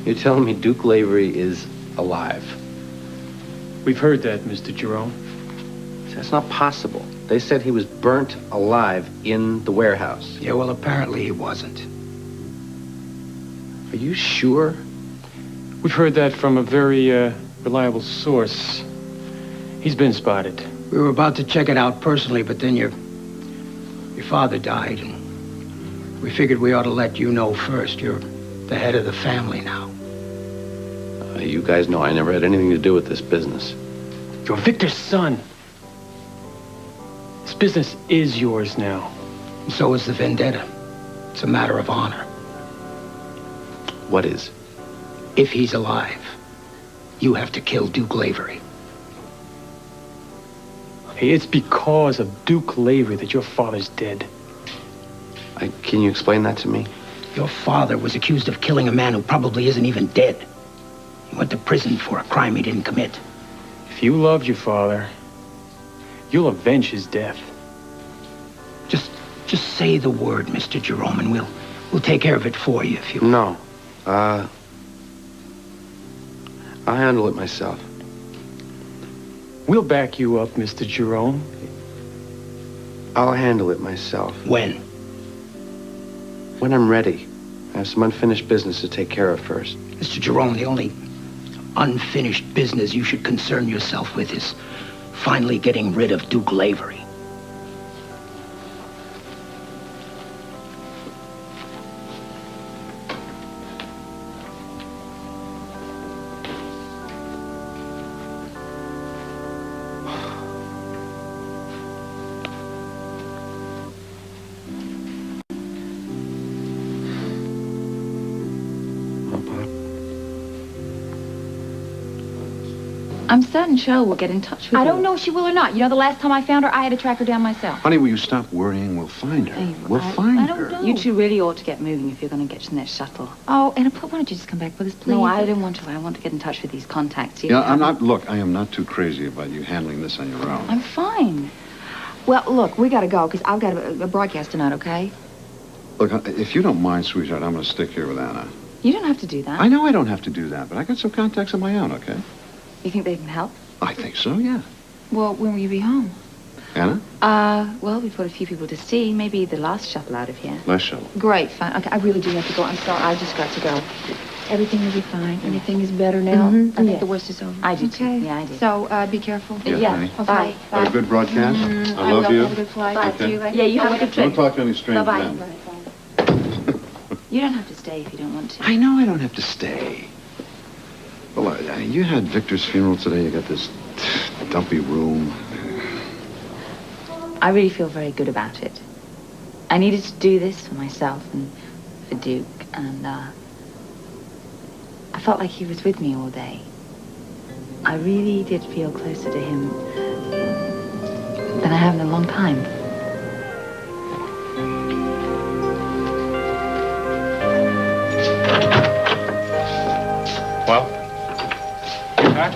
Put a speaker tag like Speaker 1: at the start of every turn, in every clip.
Speaker 1: You're telling me Duke Lavery is alive?
Speaker 2: We've heard that, Mr. Jerome.
Speaker 1: That's not possible. They said he was burnt alive in the warehouse.
Speaker 3: Yeah, well, apparently he wasn't.
Speaker 1: Are you sure?
Speaker 2: We've heard that from a very reliable source. He's been spotted.
Speaker 3: We were about to check it out personally, but then your father died, and we figured we ought to let you know first. You're the head of the family now.
Speaker 1: You guys know I never had anything to do with this business.
Speaker 2: You're Victor's son. This business is yours now.
Speaker 3: And so is the vendetta. It's a matter of honor.
Speaker 1: What is?
Speaker 3: If he's alive, you have to kill Duke Lavery.
Speaker 2: Hey, it's because of Duke Lavery that your father's dead.
Speaker 1: Can you explain that to me?
Speaker 3: Your father was accused of killing a man who probably isn't even dead. He went to prison for a crime he didn't commit.
Speaker 2: If you loved your father, you'll avenge his death.
Speaker 3: Just say the word, Mr. Jerome, and we'll take care of it for you if you...
Speaker 1: No. I'll handle it myself.
Speaker 2: We'll back you up, Mr. Jerome.
Speaker 1: I'll handle it myself.
Speaker 3: When?
Speaker 1: When I'm ready. I have some unfinished business to take care of first.
Speaker 3: Mr. Jerome, the only unfinished business you should concern yourself with is finally getting rid of Duke Lavery.
Speaker 4: I'm certain Cheryl will get in touch with you.
Speaker 5: I don't know if she will or not. You know, the last time I found her, I had to track her down myself.
Speaker 6: Honey, will you stop worrying? We'll find her.
Speaker 4: Hey,
Speaker 6: We'll find
Speaker 5: I
Speaker 6: her.
Speaker 5: don't know.
Speaker 4: You two really ought to get moving if you're going to get in that shuttle.
Speaker 5: Oh, Anna, why don't you just come back with us, please?
Speaker 4: No, I don't want to. I want to get in touch with these contacts.
Speaker 6: Yeah, I am not too crazy about you handling this on your own.
Speaker 5: I'm fine. Well, look, we got to go, because I've got a broadcast tonight, okay?
Speaker 6: Look, if you don't mind, sweetheart, I'm going to stick here with Anna.
Speaker 4: You don't have to do that.
Speaker 6: I know I don't have to do that, but I got some contacts of my own, okay?
Speaker 4: You think they can help?
Speaker 6: I think so, yeah.
Speaker 5: Well, when will you be home?
Speaker 6: Anna?
Speaker 4: Well, we've got a few people to see. Maybe the last shuttle out of here.
Speaker 6: Last shuttle.
Speaker 5: Great, fine. Okay, I really do have to go. I'm sorry, I just got to go. Everything will be fine. Everything is better now. I think the worst is over.
Speaker 4: I do, too.
Speaker 5: Okay.
Speaker 4: Yeah, I do.
Speaker 5: So, be careful.
Speaker 4: Yeah.
Speaker 6: honey.
Speaker 5: Okay.
Speaker 4: Bye.
Speaker 6: Have a good broadcast. I love you.
Speaker 5: Have a good flight.
Speaker 4: Bye.
Speaker 6: Okay.
Speaker 4: Yeah, you have a good trip.
Speaker 6: Don't talk to any strange
Speaker 4: Bye-bye.
Speaker 6: men.
Speaker 4: You don't have to stay if you don't want to.
Speaker 6: I know I don't have to stay. Well, you had Victor's funeral today. You got this dumpy room.
Speaker 4: I really feel very good about it. I needed to do this for myself and for Duke, and I felt like he was with me all day. I really did feel closer to him than I have in a long time.
Speaker 2: Well? You back?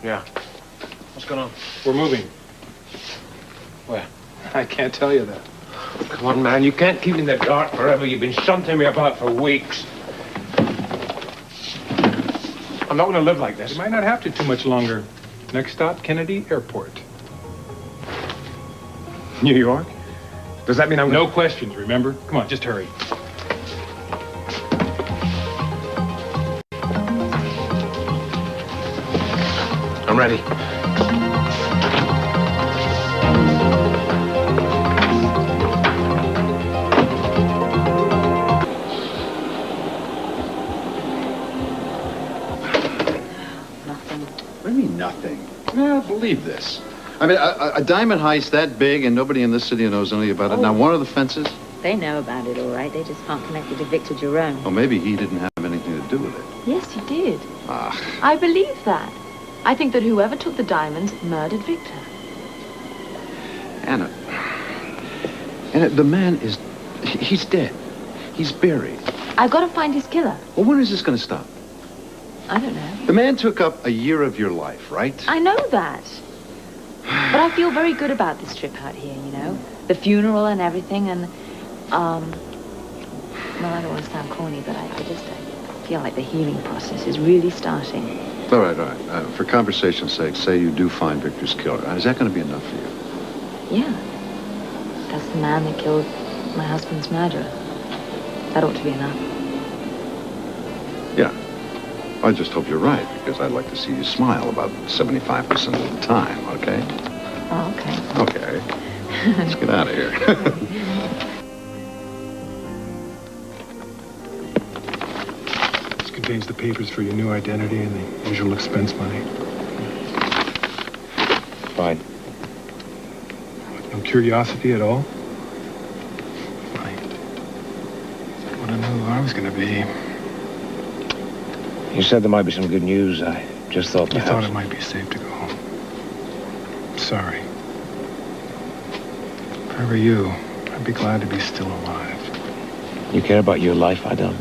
Speaker 2: Yeah. What's going on? We're moving. Where? I can't tell you that.
Speaker 7: Come on, man. You can't keep me in the dark forever. You've been shunting me about for weeks.
Speaker 2: I'm not going to live like this.
Speaker 8: You might not have to too much longer. Next stop, Kennedy Airport.
Speaker 2: New York? Does that mean I'm
Speaker 8: No questions, remember? Come on, just hurry.
Speaker 7: I'm ready.
Speaker 6: What do you mean, nothing? I don't believe this. I mean, a diamond heist that big and nobody in this city knows anything about it. Now, one of the fences?
Speaker 9: They know about it, all right. They just can't connect it to Victor Jerome.
Speaker 6: Well, maybe he didn't have anything to do with it.
Speaker 10: Yes, he did.
Speaker 6: Ah.
Speaker 10: I believe that. I think that whoever took the diamonds murdered Victor.
Speaker 6: Anna, the man is... he's dead. He's buried.
Speaker 10: I've got to find his killer.
Speaker 6: Well, when is this going to stop?
Speaker 10: I don't know.
Speaker 6: The man took up a year of your life, right?
Speaker 10: I know that. But I feel very good about this trip out here, you know? The funeral and everything, and, well, I don't want to sound corny, but I just... feel like the healing process is really starting.
Speaker 6: All right, all right. For conversation's sake, say you do find Victor's killer. Is that going to be enough for you?
Speaker 10: Yeah. That's the man that killed my husband's murderer. That ought to be enough.
Speaker 6: Yeah. I just hope you're right, because I'd like to see you smile about 75% of the time, okay?
Speaker 10: Oh, okay.
Speaker 6: Okay. Let's get out of here.
Speaker 8: This contains the papers for your new identity and the usual expense money.
Speaker 7: Fine.
Speaker 8: No curiosity at all? Fine. When I knew who I was going to be,
Speaker 7: You said there might be some good news. I just thought
Speaker 8: I
Speaker 7: perhaps...
Speaker 8: thought it might be safe to go home. Sorry. If I were you, I'd be glad to be still alive.
Speaker 7: You care about your life, I don't.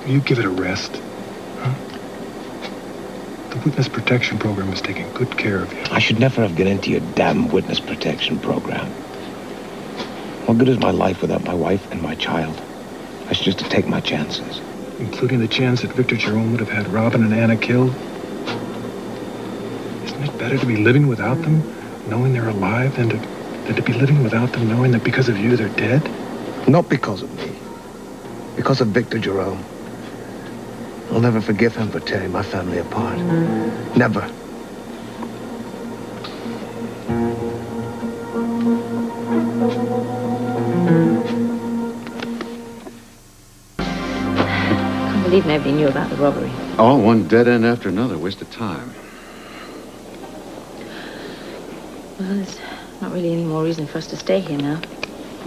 Speaker 8: Will you give it a rest? Huh? The witness protection program is taking good care of you.
Speaker 7: I should never have got into your damn witness protection program. What good is my life without my wife and my child? I should just take my chances.
Speaker 8: Including the chance that Victor Jerome would have had Robin and Anna killed? Isn't it better to be living without them, knowing they're alive, than to be living without them, knowing that because of you, they're dead?
Speaker 11: Not because of me. Because of Victor Jerome. I'll never forgive him for tearing my family apart. Never.
Speaker 10: I can't believe nobody knew about the robbery.
Speaker 6: Oh, one dead end after another. Waste of time.
Speaker 10: Well, there's not really any more reason for us to stay here now,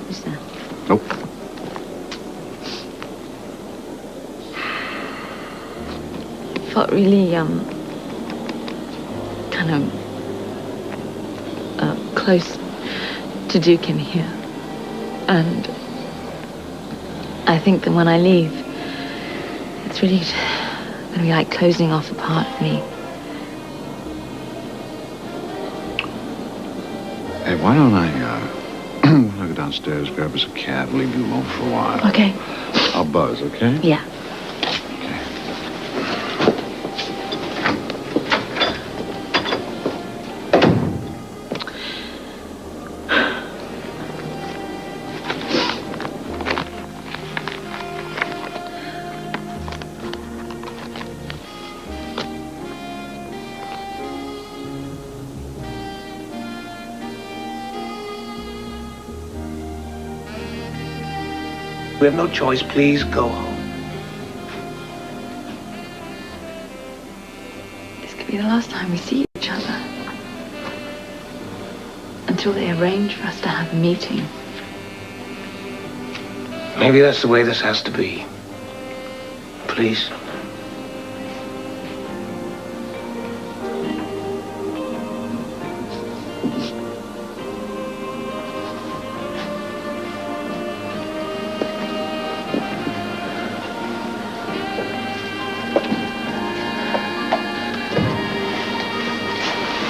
Speaker 10: is there?
Speaker 6: Nope.
Speaker 10: Felt really, kind of, close to Duke in here. And I think that when I leave, it's really going to be like closing off a part of me.
Speaker 6: Hey, why don't I go downstairs, grab us a cab, leave you alone for a while?
Speaker 10: Okay.
Speaker 6: I'll buzz, okay?
Speaker 10: Yeah.
Speaker 11: We have no choice. Please go home.
Speaker 4: This could be the last time we see each other. Until they arrange for us to have a meeting.
Speaker 11: Maybe that's the way this has to be. Please.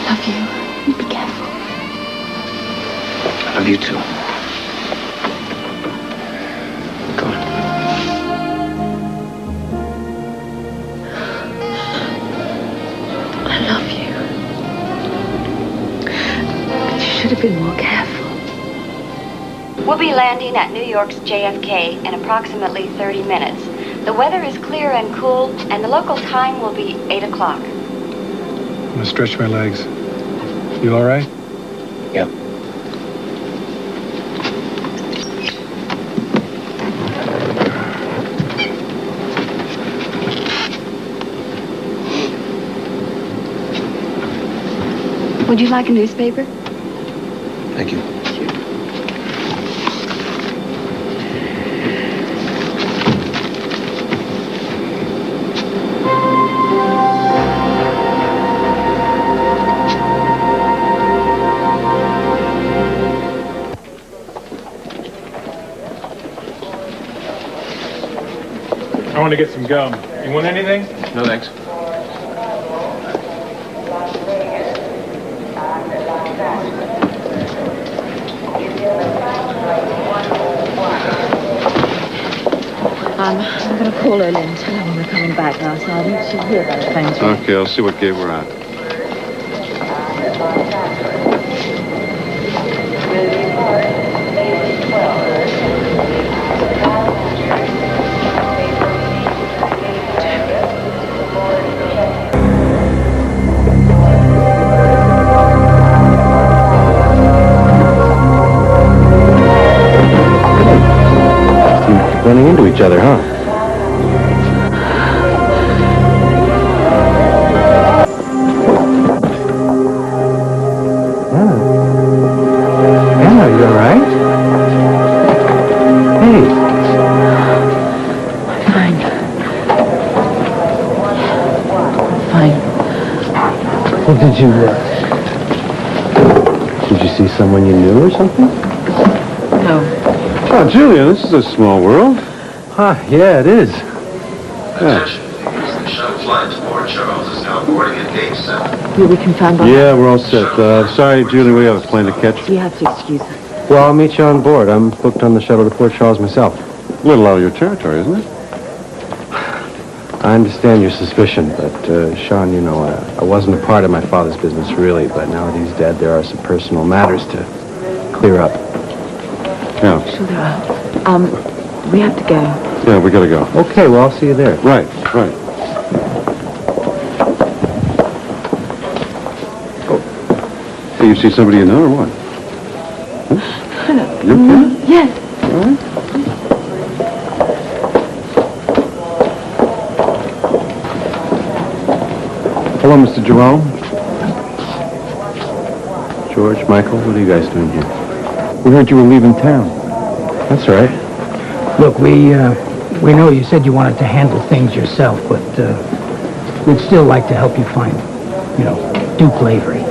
Speaker 4: Love you. Be careful.
Speaker 11: I love you too. Go on.
Speaker 4: I love you. But you should have been more careful.
Speaker 12: We'll be landing at New York's JFK in approximately 30 minutes. The weather is clear and cool, and the local time will be 8 o'clock.
Speaker 8: I'm gonna stretch my legs. You all right?
Speaker 11: Yeah.
Speaker 4: Would you like a newspaper?
Speaker 11: Thank you.
Speaker 8: I want to get some gum. You want anything?
Speaker 2: No, thanks.
Speaker 10: I'm going to call her and tell her we're coming back now, so I'll leave you here by the phone to
Speaker 6: Okay, I'll see what gate we're at.
Speaker 1: Running into each other, huh? Anna, you all right? Hey.
Speaker 10: Fine. Fine.
Speaker 1: Well, did you see someone you knew or something?
Speaker 10: No.
Speaker 6: Oh, Julia, this is a small world.
Speaker 1: Ah, yeah, it is.
Speaker 6: Yeah.
Speaker 13: Shuttle flight for Charles is now boarding at gate 7.
Speaker 10: Yeah, we can find out.
Speaker 6: Yeah, we're all set. Sorry, Julia, we have a plane to catch.
Speaker 10: You have to excuse us.
Speaker 1: Well, I'll meet you on board. I'm booked on the shuttle to Port Charles myself.
Speaker 6: A little out of your territory, isn't it?
Speaker 1: I understand your suspicion, but, Sean, you know, I wasn't a part of my father's business, really, but now that he's dead, there are some personal matters to clear up.
Speaker 6: Yeah.
Speaker 10: Sure there are. We have to go.
Speaker 6: Yeah, we gotta go.
Speaker 1: Okay, well, I'll see you there.
Speaker 6: Right. Oh. Hey, you see somebody you know or what? Huh? You okay?
Speaker 10: Yes.
Speaker 6: All right.
Speaker 1: Hello, Mr. Jerome. George, Michael, what are you guys doing here?
Speaker 3: We heard you were leaving town.
Speaker 1: That's right.
Speaker 3: Look, we know you said you wanted to handle things yourself, but we'd still like to help you find, Duke Lavery.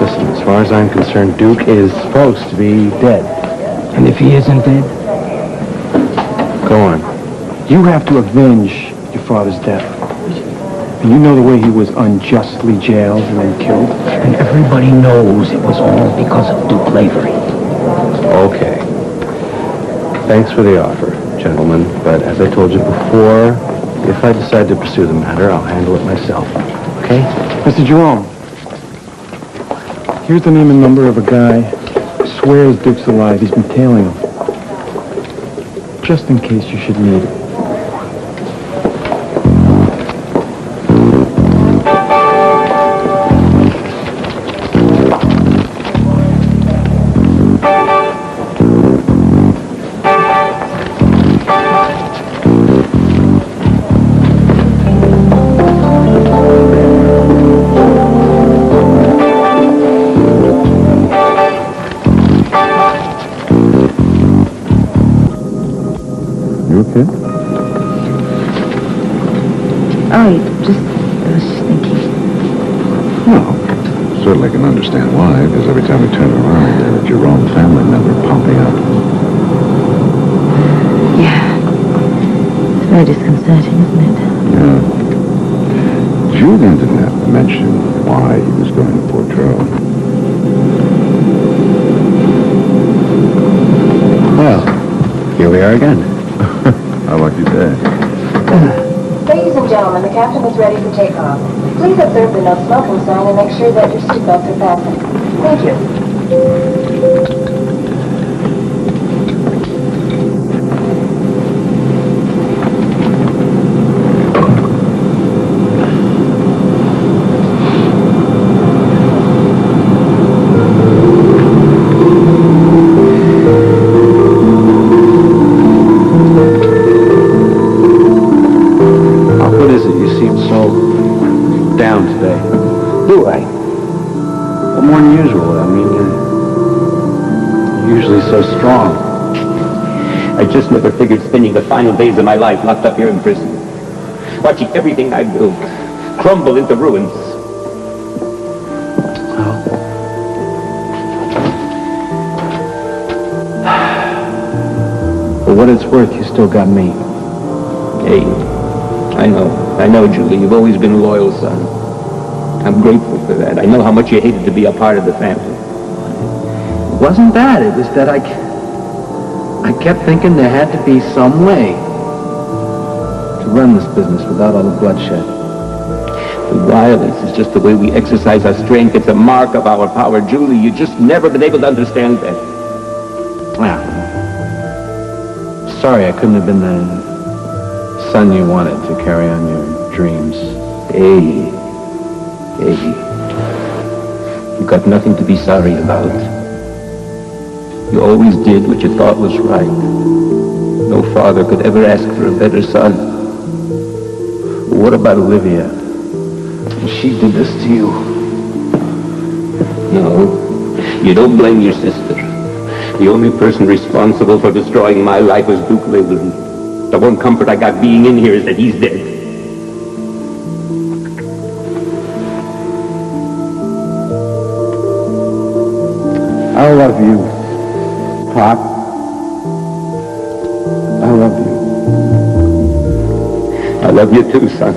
Speaker 1: Listen, as far as I'm concerned, Duke is supposed to be dead.
Speaker 3: And if he isn't dead?
Speaker 1: Go on.
Speaker 14: You have to avenge your father's death. And you know the way he was unjustly jailed and then killed?
Speaker 3: And everybody knows it was all because of Duke Lavery.
Speaker 1: Okay. Thanks for the offer, gentlemen, but as I told you before, if I decide to pursue the matter, I'll handle it myself. Okay?
Speaker 14: Mr. Jerome, here's the name and number of a guy who swears Duke's alive. He's been tailing him. Just in case you should need it.
Speaker 10: I was just thinking.
Speaker 7: Well, certainly can understand why, because every time we turn around, there's a Jerome family member popping up.
Speaker 10: Yeah. It's very disconcerting, isn't it?
Speaker 7: Yeah. Julian didn't have to mention why he was going to Port Charles.
Speaker 1: Well, here we are again.
Speaker 7: How lucky day.
Speaker 15: Ladies and gentlemen, the captain is ready for takeoff. Please observe the no smoking sign and make sure that your seatbelts are fastened. Thank you.
Speaker 1: So strong.
Speaker 16: I just never figured spending the final days of my life locked up here in prison, watching everything I built crumble into ruins.
Speaker 14: For what it's worth, you still got me.
Speaker 16: Hey, I know, Julie, you've always been a loyal son. I'm grateful for that. I know how much you hated to be a part of the family.
Speaker 1: It wasn't that. It was that I kept thinking there had to be some way.
Speaker 14: to run this business without all the bloodshed.
Speaker 16: The violence is just the way we exercise our strength. It's a mark of our power. Julie, you just never been able to understand that.
Speaker 1: Yeah. Sorry I couldn't have been the son you wanted to carry on your dreams.
Speaker 16: Hey. You got nothing to be sorry about. You always did what you thought was right. No father could ever ask for a better son.
Speaker 1: What about Olivia? She did this to you.
Speaker 16: No, you don't blame your sister. The only person responsible for destroying my life was Duke Lavery. The one comfort I got being in here is that he's dead.
Speaker 1: I love you, Pop. I love you.
Speaker 16: I love you too, son.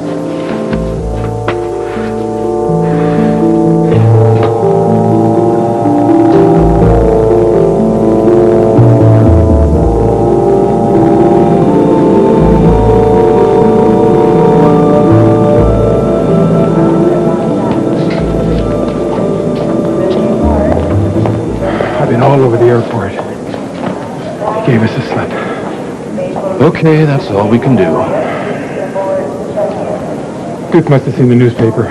Speaker 8: All over the airport. He gave us a slip.
Speaker 2: Okay, that's all we can do.
Speaker 8: Duke must have seen the newspaper.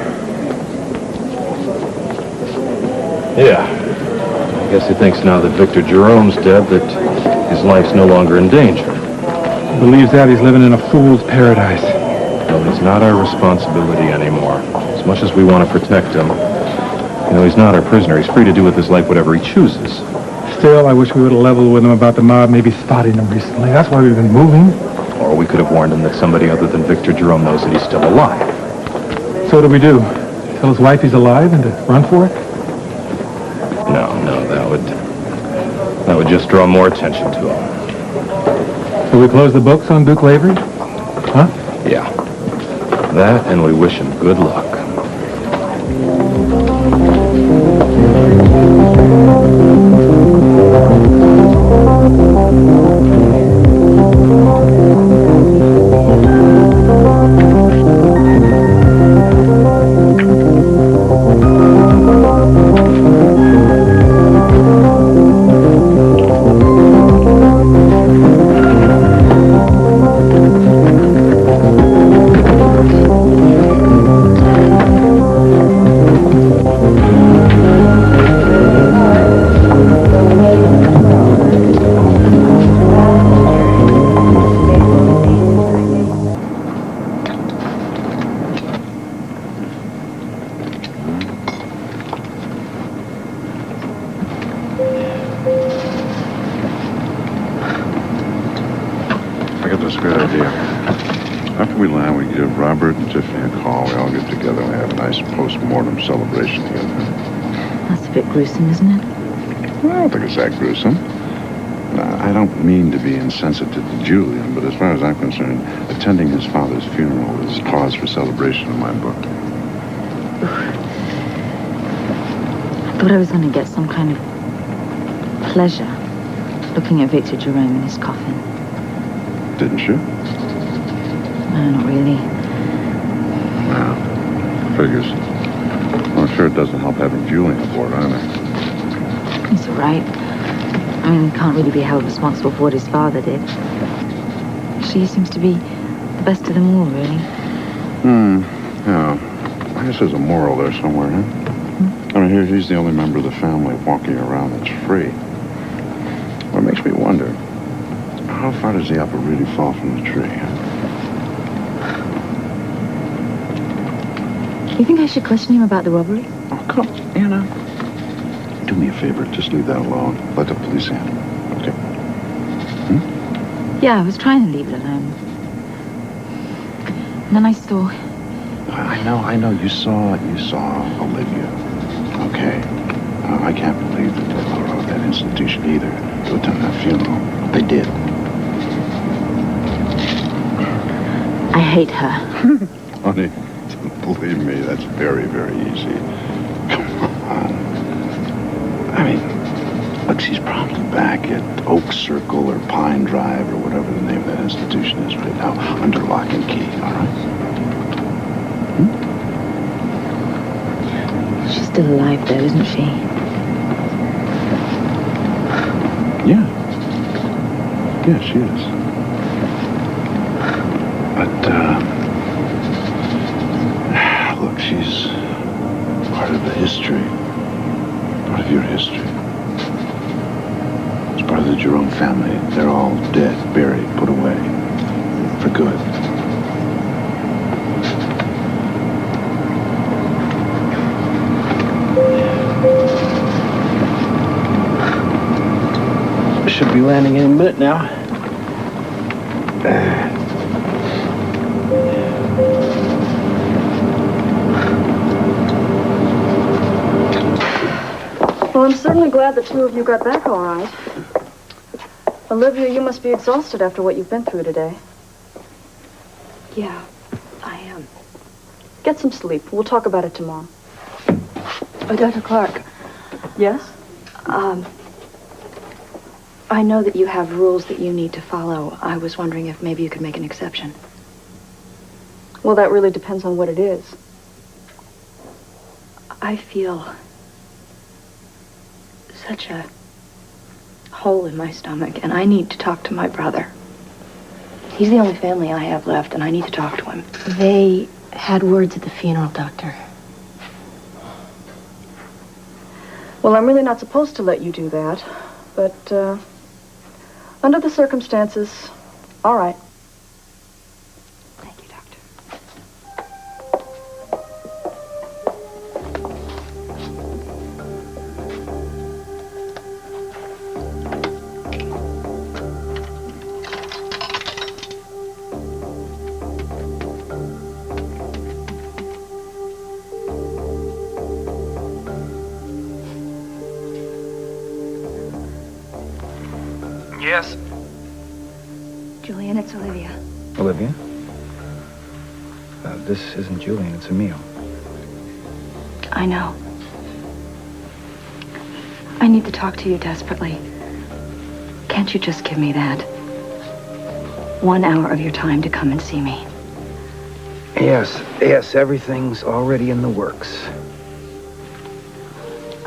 Speaker 2: Yeah. I guess he thinks now that Victor Jerome's dead that his life's no longer in danger.
Speaker 8: He believes that he's living in a fool's paradise.
Speaker 2: Well, he's not our responsibility anymore. As much as we want to protect him, you know, he's not our prisoner. He's free to do with his life whatever he chooses.
Speaker 8: Still, I wish we would have leveled with him about the mob, maybe spotting him recently. That's why we've been moving.
Speaker 2: Or we could have warned him that somebody other than Victor Jerome knows that he's still alive.
Speaker 8: So what do we do? Tell his wife he's alive and to run for it?
Speaker 2: No, that would just draw more attention to him.
Speaker 8: So we close the books on Duke Lavery? Huh?
Speaker 2: Yeah. That, and we wish him good luck.
Speaker 6: Celebration together.
Speaker 10: That's a bit gruesome, isn't it?
Speaker 6: Well, I don't think it's that gruesome. I don't mean to be insensitive to Julian, but as far as I'm concerned, attending his father's funeral is cause for celebration in my book.
Speaker 10: I thought I was going to get some kind of pleasure looking at Victor Jerome in his coffin.
Speaker 6: Didn't you?
Speaker 10: No, not really.
Speaker 6: No. Figures. Well, I'm sure it doesn't help having Julian aboard, either.
Speaker 10: He's all right. I mean, he can't really be held responsible for what his father did. She seems to be the best of them all, really.
Speaker 6: Yeah. I guess there's a moral there somewhere, huh? I mean, he's the only member of the family walking around that's free. Well, it makes me wonder, how far does the apple really fall from the tree, huh?
Speaker 10: You think I should question him about the robbery?
Speaker 6: Oh, come on, Anna. Do me a favor, just leave that alone. Let the police handle it, okay?
Speaker 10: Yeah, I was trying to leave it alone. And then I saw...
Speaker 6: I know. You saw Olivia. Okay. I can't believe that they let her out of that institution either to attend that funeral. They did.
Speaker 10: I hate her.
Speaker 6: Honey, believe me, that's very, very easy. Come on. I mean, look, thinks he's probably back at Oak Circle or Pine Drive or whatever the name of that institution is right now, under lock and key, all right?
Speaker 10: She's still alive, though, isn't she?
Speaker 6: Yeah. Yeah, she is. But, look, she's part of the history. Part of your history. It's part of the Jerome family. They're all dead, buried, put away. For good.
Speaker 14: Should be landing any minute now.
Speaker 5: Well, I'm certainly glad the two of you got back all right. Olivia, you must be exhausted after what you've been through today.
Speaker 15: Yeah, I am.
Speaker 5: Get some sleep. We'll talk about it tomorrow.
Speaker 15: Dr. Clark.
Speaker 5: Yes?
Speaker 15: I know that you have rules that you need to follow. I was wondering if maybe you could make an exception.
Speaker 5: Well, that really depends on what it is.
Speaker 15: I feel such a hole in my stomach, and I need to talk to my brother. He's the only family I have left, and I need to talk to him.
Speaker 10: They had words at the funeral, Doctor.
Speaker 5: Well, I'm really not supposed to let you do that, but, under the circumstances, all right.
Speaker 15: Thank you, Doctor.
Speaker 2: Yes?
Speaker 15: Julian, it's Olivia.
Speaker 14: Olivia? This isn't Julian, it's Emil.
Speaker 15: I know. I need to talk to you desperately. Can't you just give me that? 1 hour of your time to come and see me.
Speaker 3: Yes, everything's already in the works.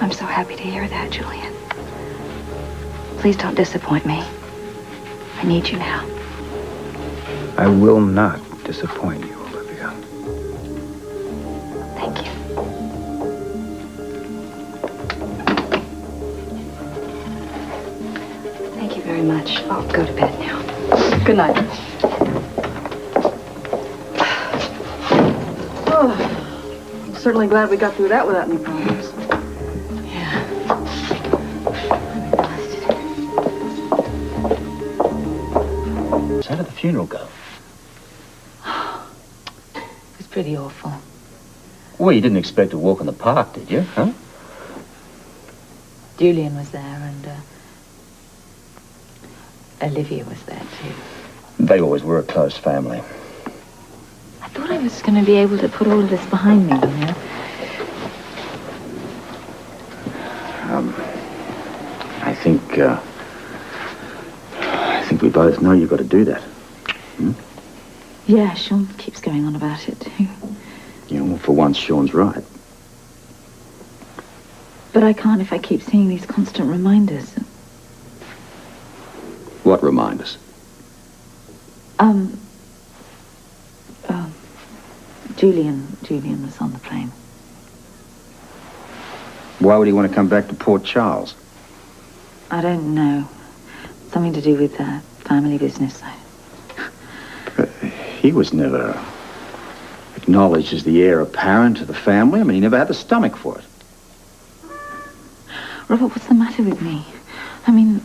Speaker 15: I'm so happy to hear that, Julian. Please don't disappoint me. I need you now.
Speaker 3: I will not disappoint you, Olivia.
Speaker 15: Thank you. Thank you very much. I'll go to bed now.
Speaker 5: Good night. Oh, I'm certainly glad we got through that without any problems.
Speaker 16: How did the funeral go?
Speaker 10: It was pretty awful.
Speaker 16: Well, you didn't expect to walk in the park, did you? Huh?
Speaker 10: Julian was there, and Olivia was there, too.
Speaker 16: They always were a close family.
Speaker 10: I thought I was going to be able to put all of this behind me, you know?
Speaker 16: I think we both know you've got to do that.
Speaker 10: Yeah, Sean keeps going on about it, too.
Speaker 16: You know, for once, Sean's right.
Speaker 10: But I can't if I keep seeing these constant reminders.
Speaker 16: What reminders?
Speaker 10: Julian was on the plane.
Speaker 16: Why would he want to come back to Port Charles?
Speaker 10: I don't know. Something to do with family business.
Speaker 16: He was never acknowledged as the heir apparent to the family. I mean, he never had the stomach for it.
Speaker 10: Robert, what's the matter with me? I mean,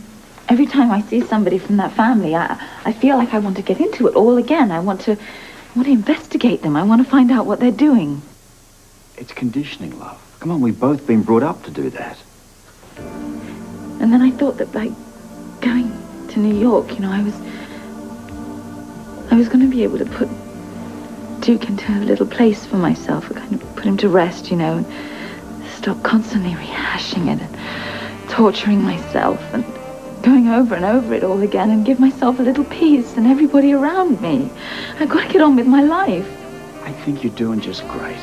Speaker 10: every time I see somebody from that family, I feel like I want to get into it all again. I want to investigate them. I want to find out what they're doing.
Speaker 16: It's conditioning, love. Come on, we've both been brought up to do that.
Speaker 10: And then I thought that by going to New York, you know, I was going to be able to put Duke into a little place for myself, kind of put him to rest, you know, and stop constantly rehashing it and torturing myself and going over and over it all again and give myself a little peace and everybody around me. I've got to get on with my life.
Speaker 17: I think you're doing just great.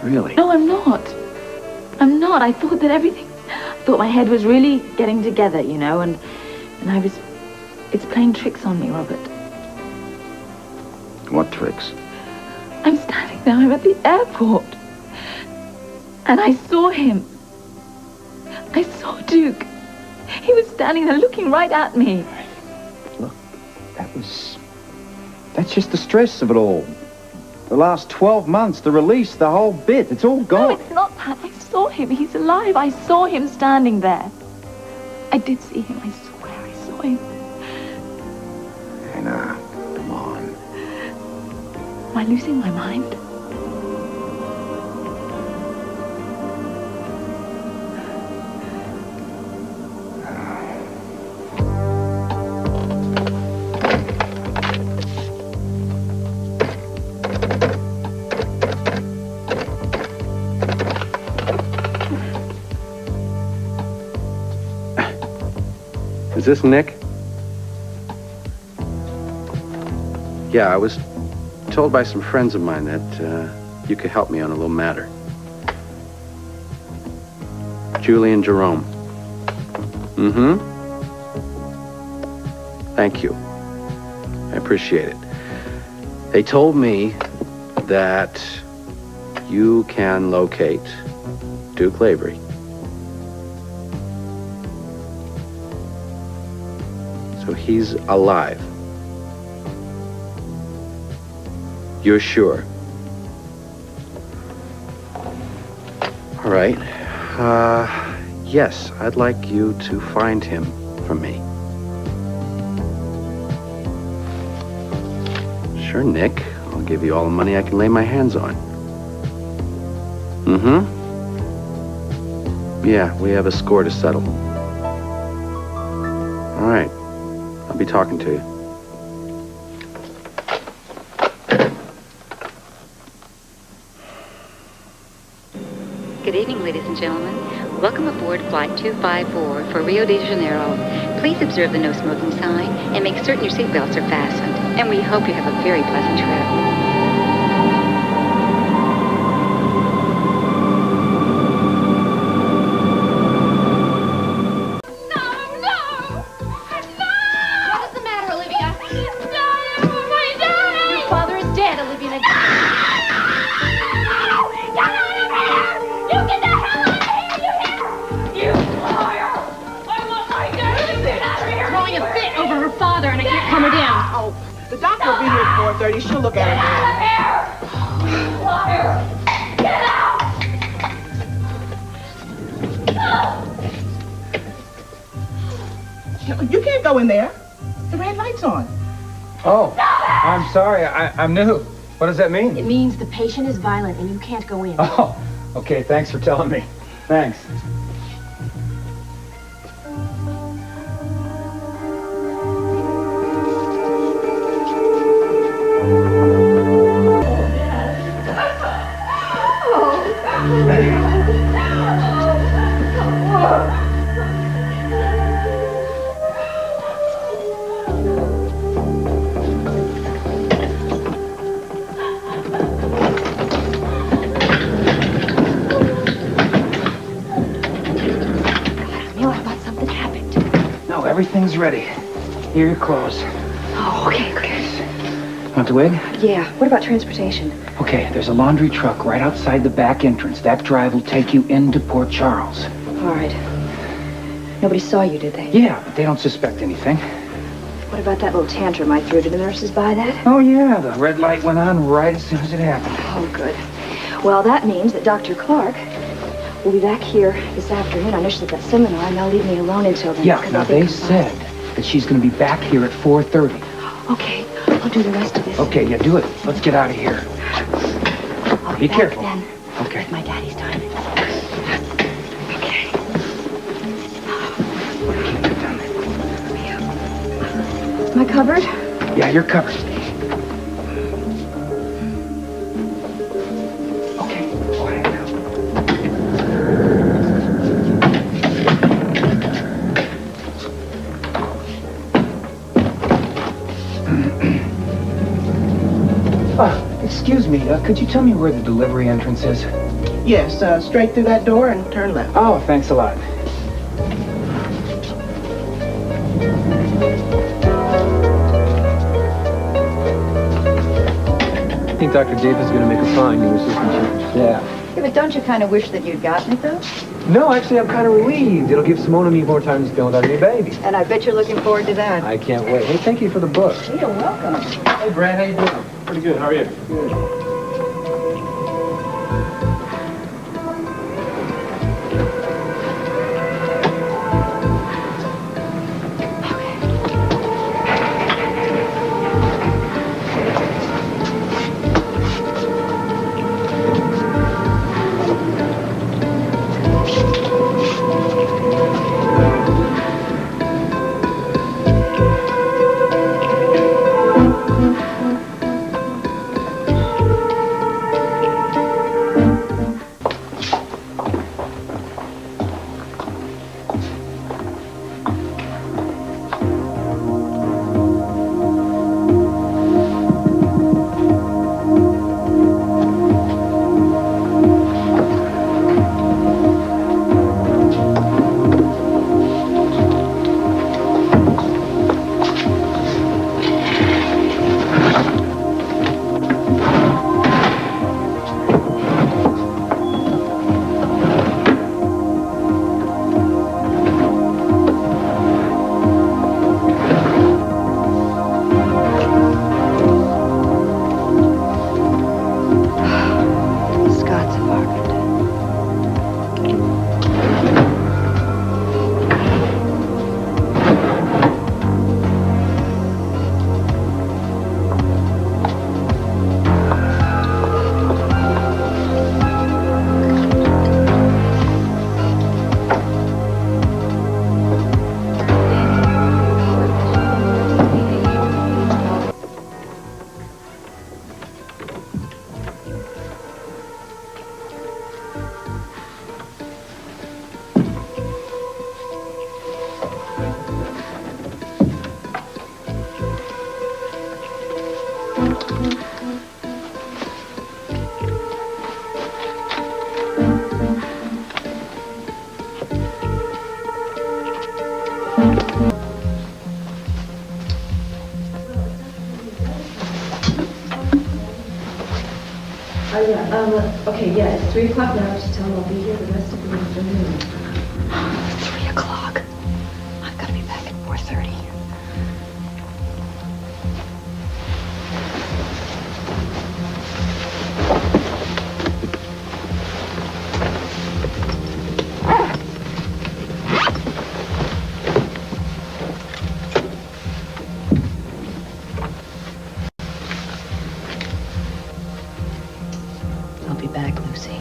Speaker 17: Really.
Speaker 10: No, I'm not. I'm not. I thought my head was really getting together, you know, and it's playing tricks on me, Robert.
Speaker 17: What tricks?
Speaker 10: I'm standing there, I'm at the airport. And I saw him. I saw Duke. He was standing there looking right at me.
Speaker 17: Look, that's just the stress of it all. The last 12 months, the release, the whole bit, it's all gone.
Speaker 10: No, it's not that. I saw him. He's alive. I saw him standing there. I did see him. I swear I saw him.
Speaker 17: Anna, come on.
Speaker 10: Am I losing my mind?
Speaker 1: Is this Nick? Yeah, I was told by some friends of mine that you could help me on a little matter. Julie and Jerome. Mm-hmm. Thank you. I appreciate it. They told me that you can locate Duke Lavery. So he's alive. You're sure? All right. Yes, I'd like you to find him for me. Sure, Nick. I'll give you all the money I can lay my hands on. Mm-hmm. Yeah, we have a score to settle. All right. I'll be talking to you.
Speaker 12: Good evening, ladies and gentlemen. Welcome aboard Flight 254 for Rio de Janeiro. Please observe the no smoking sign and make certain your seatbelts are fastened. And we hope you have a very pleasant trip.
Speaker 18: The doctor will be here at 4:30. She'll look at her. Get out! You can't go in there. The red light's on.
Speaker 2: Oh, I'm sorry. I'm new. What does that mean?
Speaker 15: It means the patient is violent and you can't go in.
Speaker 2: Oh, okay. Thanks for telling me. Thanks.
Speaker 17: Everything's ready. Here are your clothes.
Speaker 15: Oh, okay, great.
Speaker 17: Want the wig?
Speaker 15: Yeah. What about transportation?
Speaker 17: Okay, there's a laundry truck right outside the back entrance. That drive will take you into Port Charles.
Speaker 15: All right. Nobody saw you, did they?
Speaker 17: Yeah, but they don't suspect anything.
Speaker 15: What about that little tantrum I threw? Did the nurses buy that?
Speaker 17: Oh, yeah. The red light went on right as soon as it happened.
Speaker 15: Oh, good. Well, that means that Dr. Clark will be back here this afternoon. I know she's at that seminar, and they'll leave me alone until then.
Speaker 17: Yeah, now they said that she's going to be back here at 4:30.
Speaker 15: Okay, I'll do the rest of this.
Speaker 17: Okay, yeah, do it. Let's get out of here.
Speaker 15: I'll
Speaker 17: be
Speaker 15: back
Speaker 17: careful.
Speaker 15: Then.
Speaker 17: Okay.
Speaker 15: At my daddy's time. Okay. Am I covered?
Speaker 17: Yeah, you're covered.
Speaker 19: Excuse me, could you tell me where the delivery entrance is?
Speaker 18: Yes, straight through that door and turn left.
Speaker 19: Oh, thanks a lot.
Speaker 14: I think Dr. Davis is going to make a fine new assistant chief. Yeah.
Speaker 15: Yeah, but don't you kind of wish that you'd gotten it, though?
Speaker 14: No, actually, I'm kind of relieved. It'll give Simone and me more time to spend with our new baby.
Speaker 15: And I bet you're looking forward to that.
Speaker 14: I can't wait. Hey, thank you for the book.
Speaker 15: You're welcome.
Speaker 14: Hey, Brad, how you doing?
Speaker 2: Pretty good. How are you?
Speaker 14: Good.
Speaker 10: Okay, yeah, it's 3 o'clock now. Just tell him I'll be here the rest of the afternoon.
Speaker 15: 3 o'clock. I've got to be back at 4:30. I'll be back, Lucy.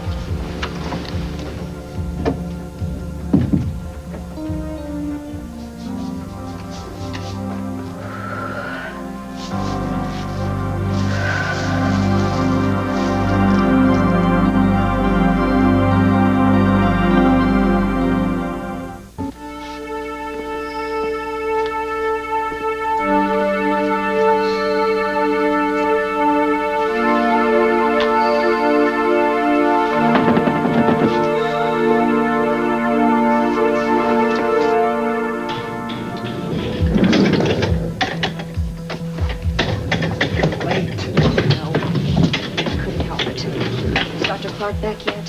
Speaker 10: Back yet?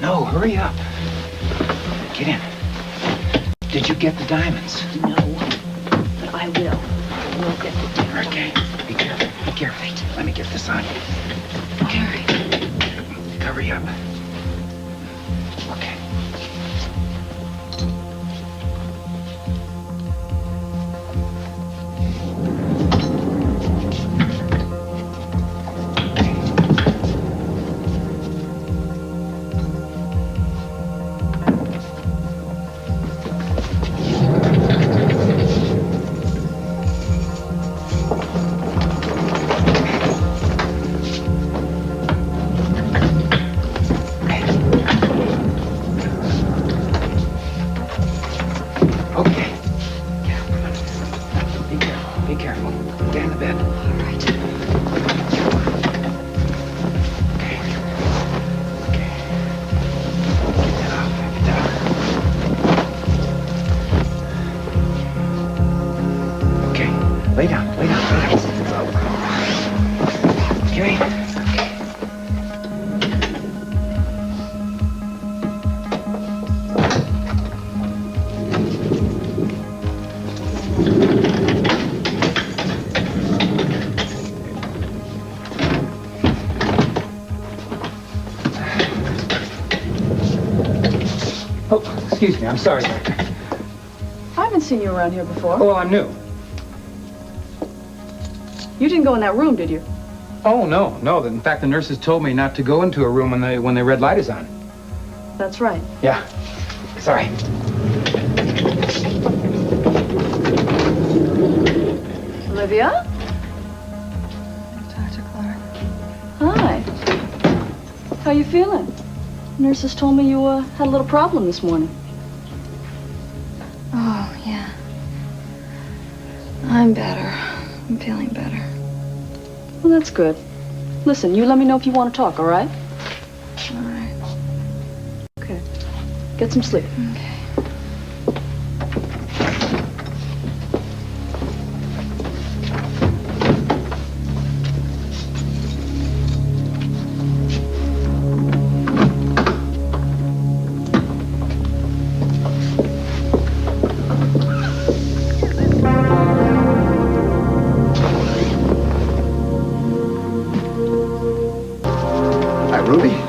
Speaker 19: No, hurry up. Get in. Did you get the diamonds?
Speaker 10: No, but I will. I will get the diamonds.
Speaker 19: Okay, be careful. Be careful. Let me get this on you. Okay.
Speaker 10: All right.
Speaker 19: Hurry up. Okay. Okay. Oh, excuse me. I'm sorry, Doctor.
Speaker 5: I haven't seen you around here before.
Speaker 19: Oh, I'm new.
Speaker 5: You didn't go in that room, did you?
Speaker 19: Oh, no. In fact, the nurses told me not to go into a room when the red light is on.
Speaker 5: That's right.
Speaker 19: Yeah. Sorry.
Speaker 5: Olivia?
Speaker 10: Dr. Clark.
Speaker 5: Hi. How you feeling? Nurses told me you had a little problem this morning.
Speaker 10: Oh, yeah. I'm better. I'm feeling better.
Speaker 5: Well, that's good. Listen, you let me know if you want to talk, all right?
Speaker 10: All right.
Speaker 5: Okay. Get some sleep.
Speaker 10: Okay.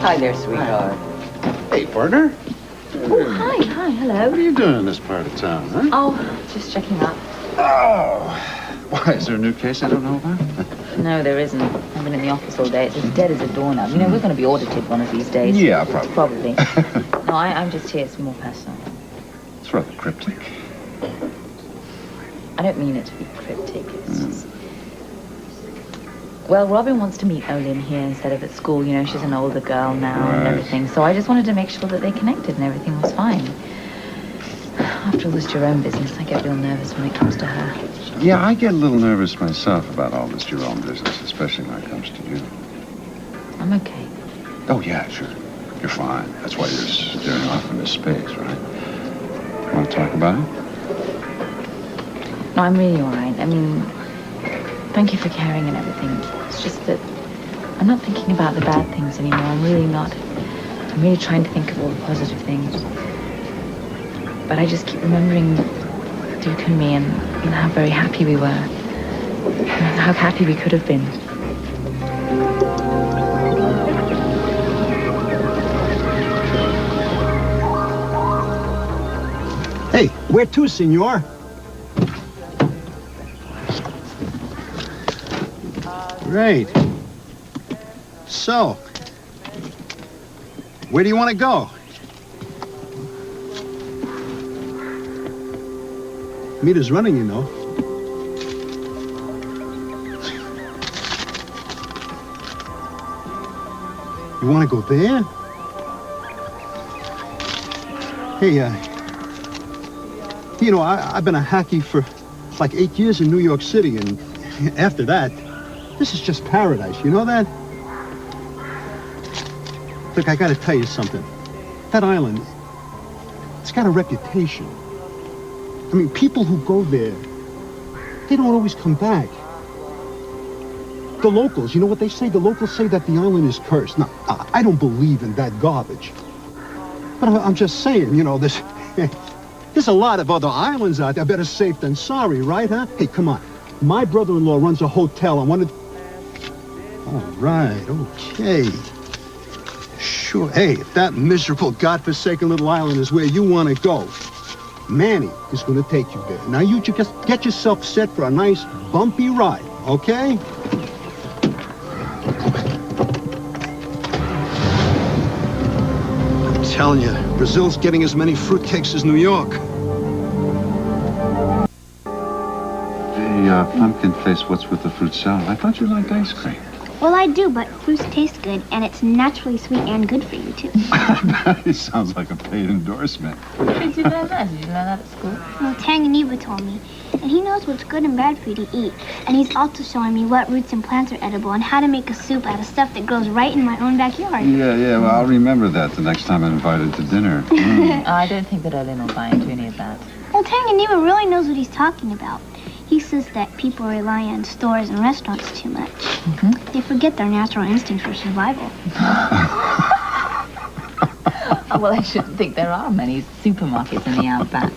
Speaker 6: Hi
Speaker 20: there, sweetheart.
Speaker 6: Hey, partner.
Speaker 20: Oh, hi, hello.
Speaker 6: What are you doing in this part of town, huh?
Speaker 20: Oh, just checking up.
Speaker 6: Oh. Why, is there a new case I don't know about?
Speaker 20: No, there isn't. I've been in the office all day. It's as dead as a doorknob. You know, we're going to be audited one of these days.
Speaker 6: Yeah, probably.
Speaker 20: Probably. No, I'm just here. It's more personal.
Speaker 6: It's rather cryptic.
Speaker 20: I don't mean it to be cryptic. It's just... Well, Robin wants to meet Olin here instead of at school. You know, she's an older girl now and everything. So I just wanted to make sure that they connected and everything was fine. After all this Jerome business, I get real nervous when it comes to her.
Speaker 6: Yeah, I get a little nervous myself about all this Jerome business, especially when it comes to you.
Speaker 20: I'm okay.
Speaker 6: Oh, yeah, sure. You're fine. That's why you're staring off into space, right? Want to talk about it?
Speaker 20: No, I'm really all right. I mean, thank you for caring and everything. It's just that I'm not thinking about the bad things anymore. I'm really not. I'm really trying to think of all the positive things. But I just keep remembering Duke and me and how very happy we were. And how happy we could have been.
Speaker 21: Hey, where to, senor? Great. So, where do you want to go? Meter's running, you know. You want to go there? Hey, you know, I've been a hacky for like 8 years in New York City, and after that, this is just paradise, you know that? Look, I gotta tell you something. That island, it's got a reputation. I mean, people who go there, they don't always come back. The locals, you know what they say? The locals say that the island is cursed. Now, I don't believe in that garbage. But I'm just saying, you know, there's a lot of other islands out there better safe than sorry, right, huh? Hey, come on. My brother-in-law runs a hotel. I wanted... All right, okay. Sure. Hey, if that miserable, godforsaken little island is where you want to go, Manny is going to take you there. Now you just get yourself set for a nice, bumpy ride, okay? I'm telling you, Brazil's getting as many fruitcakes as New York.
Speaker 6: Hey, pumpkin face, what's with the fruit salad? I thought you liked ice cream.
Speaker 22: Well, I do, but fruits taste good, and it's naturally sweet and good for you, too.
Speaker 6: That sounds like a paid endorsement.
Speaker 20: Did you learn that? Did you learn that at school?
Speaker 22: Well, Tanganyika told me, and he knows what's good and bad for you to eat. And he's also showing me what roots and plants are edible and how to make a soup out of stuff that grows right in my own backyard.
Speaker 6: Yeah, well, I'll remember that the next time I'm invited to dinner.
Speaker 20: I don't think that Olin will buy into any of that.
Speaker 22: Well, Tanganyika really knows what he's talking about. He says that people rely on stores and restaurants too much. They forget forget their natural instincts for survival.
Speaker 20: Oh, well, I shouldn't think there are many supermarkets in the outback.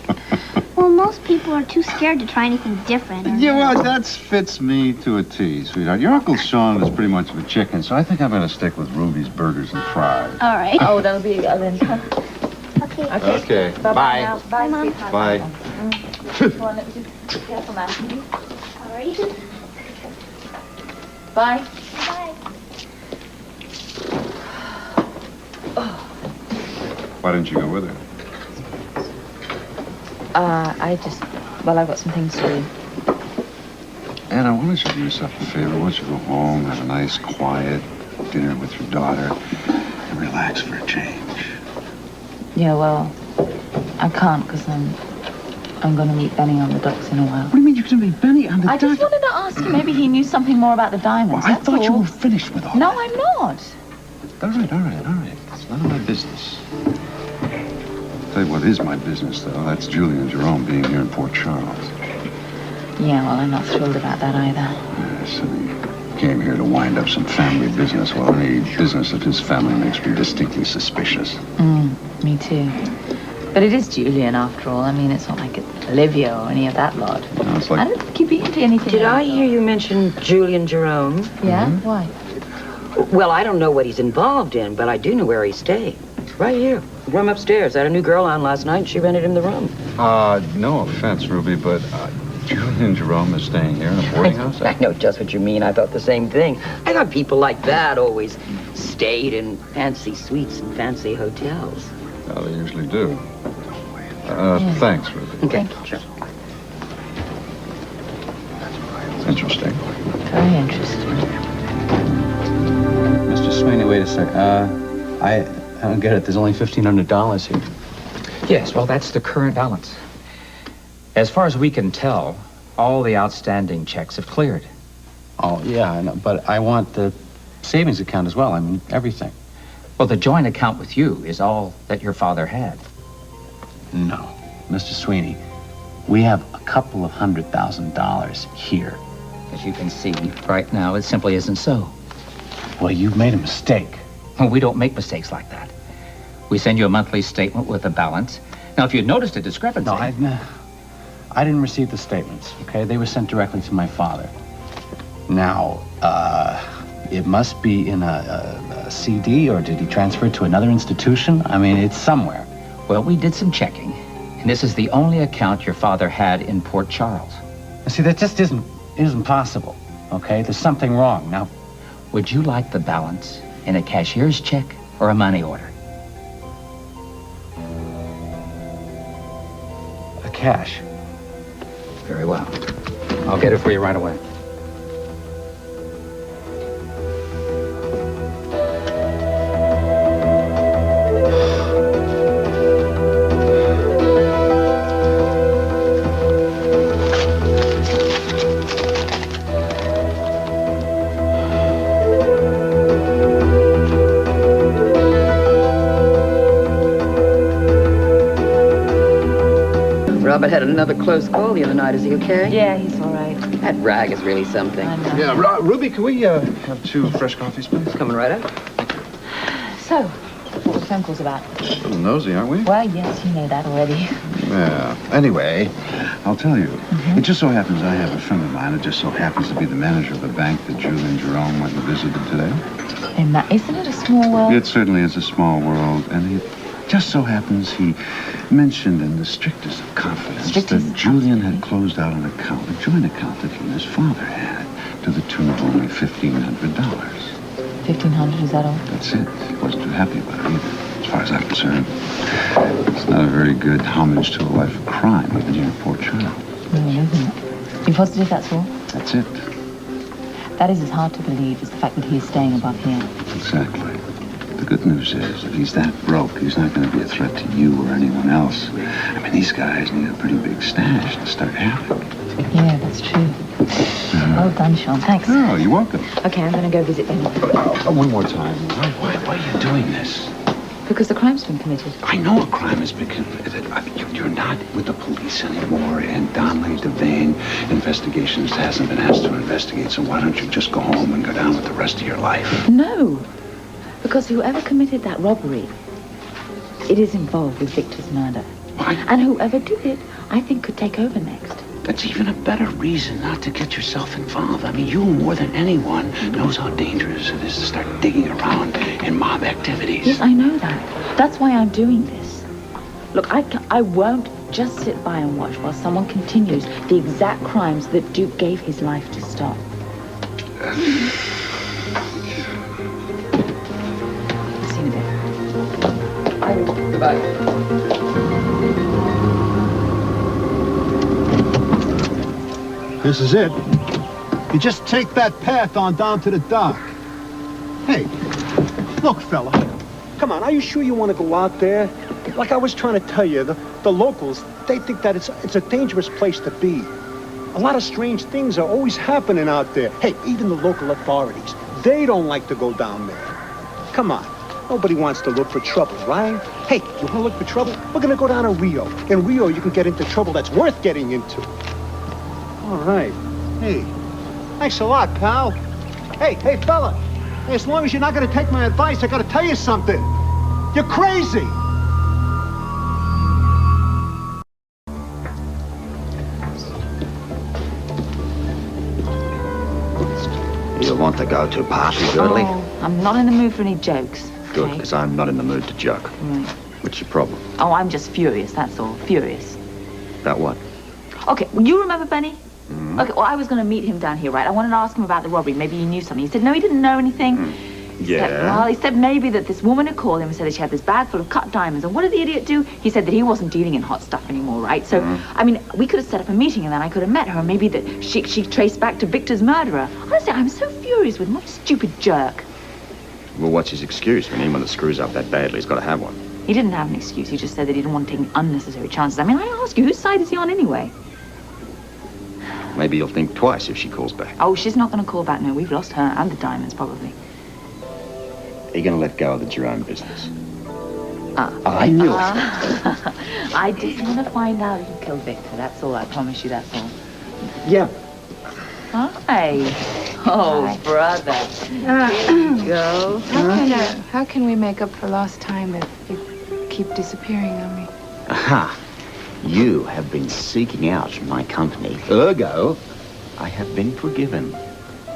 Speaker 22: Well, most people are too scared to try anything different.
Speaker 6: Yeah, well, that fits me to a T, sweetheart. Your Uncle Sean is pretty much of a chicken, so I think I'm going to stick with Ruby's Burgers and Fries.
Speaker 22: All right.
Speaker 20: Oh, that'll be then.
Speaker 22: Okay.
Speaker 6: Okay.
Speaker 20: Bye. Now. Bye,
Speaker 22: Mom.
Speaker 20: sweetheart.
Speaker 6: Bye.
Speaker 20: Come on, let me just be careful now.
Speaker 22: All right.
Speaker 20: Bye.
Speaker 22: Bye.
Speaker 6: Why didn't you go with her?
Speaker 20: I've got some things to do.
Speaker 6: Anna, why don't you do yourself a favor? Why don't you go home, have a nice, quiet dinner with your daughter, and relax for a change?
Speaker 20: Yeah, well, I can't because I'm going to meet Benny on the docks in a while.
Speaker 6: What do you mean you're going to meet Benny on the
Speaker 20: I just wanted to ask him. Maybe he knew something more about the diamonds.
Speaker 6: Well, I
Speaker 20: that's
Speaker 6: thought you
Speaker 20: all.
Speaker 6: were finished with all
Speaker 20: No,
Speaker 6: that.
Speaker 20: I'm not.
Speaker 6: All right. It's none of my business. Tell you what is my business, though. That's Julie and Jerome being here in Port Charles.
Speaker 20: Yeah, well, I'm not thrilled about that either.
Speaker 6: Yes, and he came here to wind up some family business. Well, any business of his family makes me distinctly suspicious.
Speaker 20: Me too. But it is Julian, after all. I mean, it's not like it's Olivia or any of that lot.
Speaker 6: No, it's like...
Speaker 20: I don't think he'd be into anything.
Speaker 4: Did I hear you mention Julian Jerome?
Speaker 20: Yeah? Why?
Speaker 4: Well, I don't know what he's involved in, but I do know where he's staying. Right here. Room upstairs. I had a new girl on last night, and she rented him the room.
Speaker 6: No offense, Ruby, but Julian Jerome is staying here in a boarding house?
Speaker 4: I know just what you mean. I thought the same thing. I thought people like that always stayed in fancy suites and fancy hotels.
Speaker 6: Well, they usually do. Thanks, Ruby.
Speaker 4: Okay, sure.
Speaker 6: Interesting.
Speaker 20: Very interesting.
Speaker 17: Mr. Sweeney, wait a sec. I don't get it. There's only $1,500 here.
Speaker 19: Yes, well, that's the current balance. As far as we can tell, all the outstanding checks have cleared.
Speaker 17: Oh, yeah, I know, but I want the savings account as well. I mean, everything.
Speaker 19: Well, the joint account with you is all that your father had.
Speaker 17: No. Mr. Sweeney, we have a couple of $100,000 here.
Speaker 19: As you can see, right now, it simply isn't so.
Speaker 17: Well, you've made a mistake.
Speaker 19: Well, we don't make mistakes like that. We send you a monthly statement with a balance. Now, if you noticed a discrepancy...
Speaker 17: No, I didn't receive the statements, okay? They were sent directly to my father. Now, it must be in a CD, or did he transfer it to another institution? I mean, it's somewhere.
Speaker 19: Well, we did some checking, and this is the only account your father had in Port Charles.
Speaker 17: See, that just isn't possible, okay? There's something wrong. Now,
Speaker 19: would you like the balance in a cashier's check or a money order?
Speaker 17: a cash.
Speaker 19: Very well. I'll get it for you right away.
Speaker 4: Robert had another close call the other night. Is he okay?
Speaker 20: Yeah, he's all right.
Speaker 4: That rag is really something.
Speaker 6: Yeah, Ruby, can we have 2 fresh coffees, please?
Speaker 4: Coming right up.
Speaker 20: So, what were the phone calls about?
Speaker 6: A little nosy, aren't we?
Speaker 20: Well, yes, you know that already.
Speaker 6: Yeah. Anyway, I'll tell you. It just so happens I have a friend of mine who just so happens to be the manager of the bank that Julie and Jerome went and visited today.
Speaker 20: And that, isn't it a small world?
Speaker 6: It certainly is a small world, and it just so happens he mentioned in the strictest of confidence that Julian had closed out an account, a joint account that he and his father had, to the tune of only $1,500.
Speaker 20: $1,500, is that all?
Speaker 6: That's it. He wasn't too happy about it either, as far as I'm concerned. It's not a very good homage to a life of crime, even here in Port Charles.
Speaker 20: No, it isn't. You positive that's all?
Speaker 6: That's it.
Speaker 20: That is as hard to believe as the fact that he is staying above here.
Speaker 6: Exactly. The good news is, if he's that broke, he's not going to be a threat to you or anyone else. I mean, these guys need a pretty big stash to start havoc.
Speaker 20: Yeah, that's true. Well done, Sean. Thanks.
Speaker 6: Oh, you're welcome.
Speaker 20: Okay, I'm going to go visit Benny.
Speaker 6: One more time. Why are you doing this?
Speaker 10: Because the crime's been committed.
Speaker 7: I know a crime has been committed. You're not with the police anymore, and Donnelly Devane Investigations hasn't been asked to investigate, so why don't you just go home and go down with the rest of your life?
Speaker 10: No. Because whoever committed that robbery, it is involved with Victor's murder.
Speaker 7: Why?
Speaker 10: And whoever did it, I think could take over next.
Speaker 7: That's even a better reason not to get yourself involved. I mean, you more than anyone knows how dangerous it is to start digging around in mob activities.
Speaker 10: Yes, I know that. That's why I'm doing this. Look, I won't just sit by and watch while someone continues the exact crimes that Duke gave his life to stop. See you in a bit. I will. Goodbye.
Speaker 21: This is it. You just take that path on down to the dock. Hey, look, fella. Come on, are you sure you want to go out there? Like I was trying to tell you, the locals, they think that it's a dangerous place to be. A lot of strange things are always happening out there. Hey, even the local authorities, they don't like to go down there. Come on. Nobody wants to look for trouble, right? Hey, you want to look for trouble? We're going to go down to Rio. In Rio, you can get into trouble that's worth getting into. All right. Hey, thanks a lot, pal. Hey, fella. Hey, as long as you're not going to take my advice, I got to tell you something. You're crazy.
Speaker 9: You want to go to a party, girlie?
Speaker 10: Oh, I'm not in the mood for any jokes.
Speaker 9: Good,
Speaker 10: okay?
Speaker 9: because I'm not in the mood to joke.
Speaker 10: Right.
Speaker 9: What's your problem?
Speaker 10: Oh, I'm just furious, that's all. Furious.
Speaker 9: About what?
Speaker 10: Okay, well, you remember Benny? Okay, well, I was going to meet him down here, right? I wanted to ask him about the robbery. Maybe he knew something. He said, no, he didn't know anything.
Speaker 9: Yeah?
Speaker 10: He said maybe that this woman had called him and said that she had this bag full of cut diamonds. And what did the idiot do? He said that he wasn't dealing in hot stuff anymore, right? So, I mean, we could have set up a meeting and then I could have met her. And maybe that she traced back to Victor's murderer. Honestly, I'm so furious with him. What a stupid jerk.
Speaker 9: Well, what's his excuse? I mean, anyone that screws up that badly has got to have one.
Speaker 10: He didn't have an excuse. He just said that he didn't want to take unnecessary chances. I mean, I ask you, whose side is he on anyway?
Speaker 9: Maybe you'll think twice if she calls back.
Speaker 10: Oh, she's not going to call back. No, we've lost her and the diamonds, probably.
Speaker 9: Are you going to let go of the Jerome business?
Speaker 7: I knew it.
Speaker 10: I just want to find out who killed Victor. That's all. I promise you, that's all.
Speaker 7: Yeah.
Speaker 10: Hi. Oh,
Speaker 11: Hi.
Speaker 10: brother. Here you go.
Speaker 11: How can we make up for lost time if you keep disappearing on me?
Speaker 9: Aha. You have been seeking out my company. Ergo, I have been forgiven.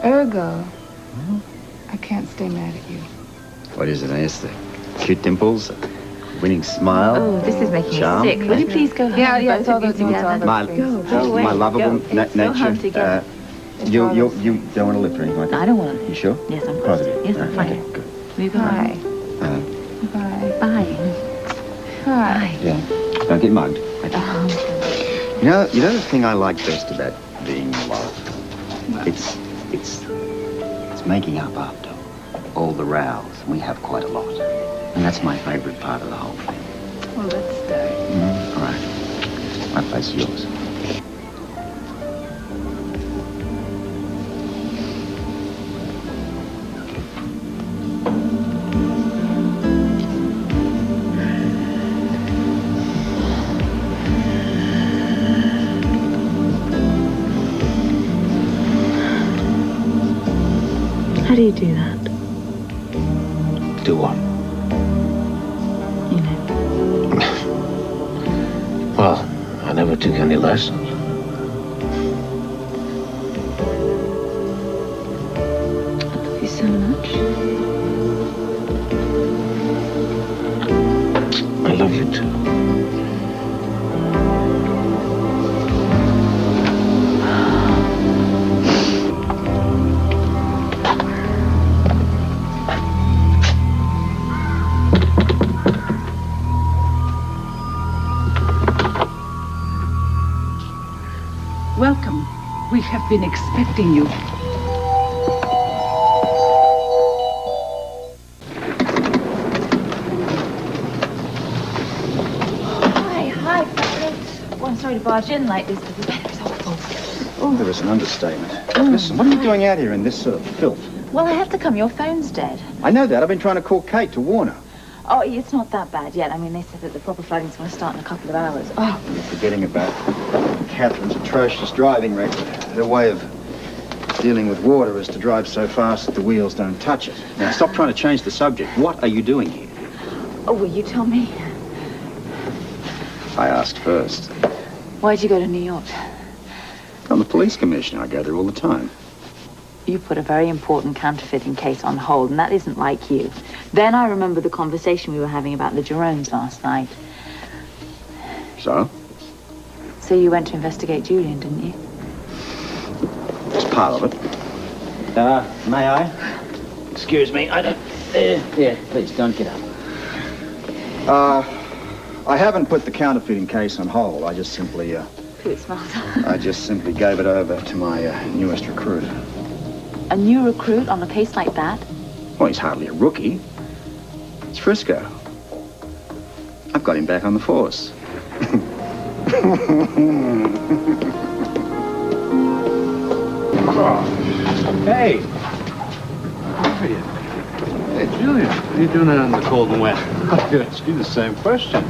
Speaker 11: Ergo, I can't stay mad at you.
Speaker 9: What is it, Ace? The cute dimples? Winning smile?
Speaker 10: Oh, this is making
Speaker 9: charm?
Speaker 10: me sick. Will you please go home?
Speaker 11: Yeah,
Speaker 10: both
Speaker 11: it's all
Speaker 10: of you
Speaker 11: those notes, all
Speaker 10: together?
Speaker 11: those
Speaker 9: My,
Speaker 10: Go away.
Speaker 9: my lovable
Speaker 10: Go. Let's go home
Speaker 9: nature.
Speaker 10: together.
Speaker 9: You don't want to lift or anything like that?
Speaker 10: I don't want to.
Speaker 9: You sure?
Speaker 10: Yes, I'm
Speaker 9: Positive?
Speaker 10: Yes, I'm fine.
Speaker 9: Okay, good.
Speaker 10: Will you go
Speaker 11: Bye.
Speaker 10: home?
Speaker 11: Bye.
Speaker 10: Bye.
Speaker 11: Bye.
Speaker 9: Yeah. Don't get mugged. You know the thing I like best about being in love? It's making up after all the rows. We have quite a lot. And that's my favorite part of the whole thing.
Speaker 11: Well, let's start.
Speaker 9: All right. My place is yours.
Speaker 10: How do you do that?
Speaker 7: Do what?
Speaker 10: You know.
Speaker 7: Well, I never took any lessons.
Speaker 10: I love you so much.
Speaker 7: I love you too.
Speaker 23: Welcome. We have been expecting you.
Speaker 10: Hi, fellas. Well, I'm sorry to barge in like this, but the weather's awful.
Speaker 9: There is an understatement. Listen, what are you doing out here in this sort of filth?
Speaker 10: Well, I have to come. Your phone's dead.
Speaker 9: I know that. I've been trying to call Kate to warn her.
Speaker 10: Oh, it's not that bad yet. I mean, they said that the proper flooding's going to start in a couple of hours. Oh.
Speaker 9: You're forgetting about Catherine's atrocious driving record. Her way of dealing with water is to drive so fast that the wheels don't touch it. Now, stop trying to change the subject. What are you doing here?
Speaker 10: Oh, will you tell me?
Speaker 9: I asked first.
Speaker 10: Why'd you go to New York?
Speaker 9: I'm the police commissioner. I go there all the time.
Speaker 10: You put a very important counterfeiting case on hold, and that isn't like you. Then I remember the conversation we were having about the Jeromes last night.
Speaker 9: So?
Speaker 10: So you went to investigate Julian, didn't you?
Speaker 9: It's part of it. May I? Excuse me, I don't... yeah, please, don't get up. I haven't put the counterfeiting case on hold. I just simply,
Speaker 10: Good smart.
Speaker 9: I just simply gave it over to my newest recruit.
Speaker 10: A new recruit on a case like that?
Speaker 9: Well, he's hardly a rookie. It's Frisco. I've got him back on the force.
Speaker 1: Hey! How are you? Hey, Julian. What are you doing out in the cold and wet?
Speaker 21: I could ask you the same question.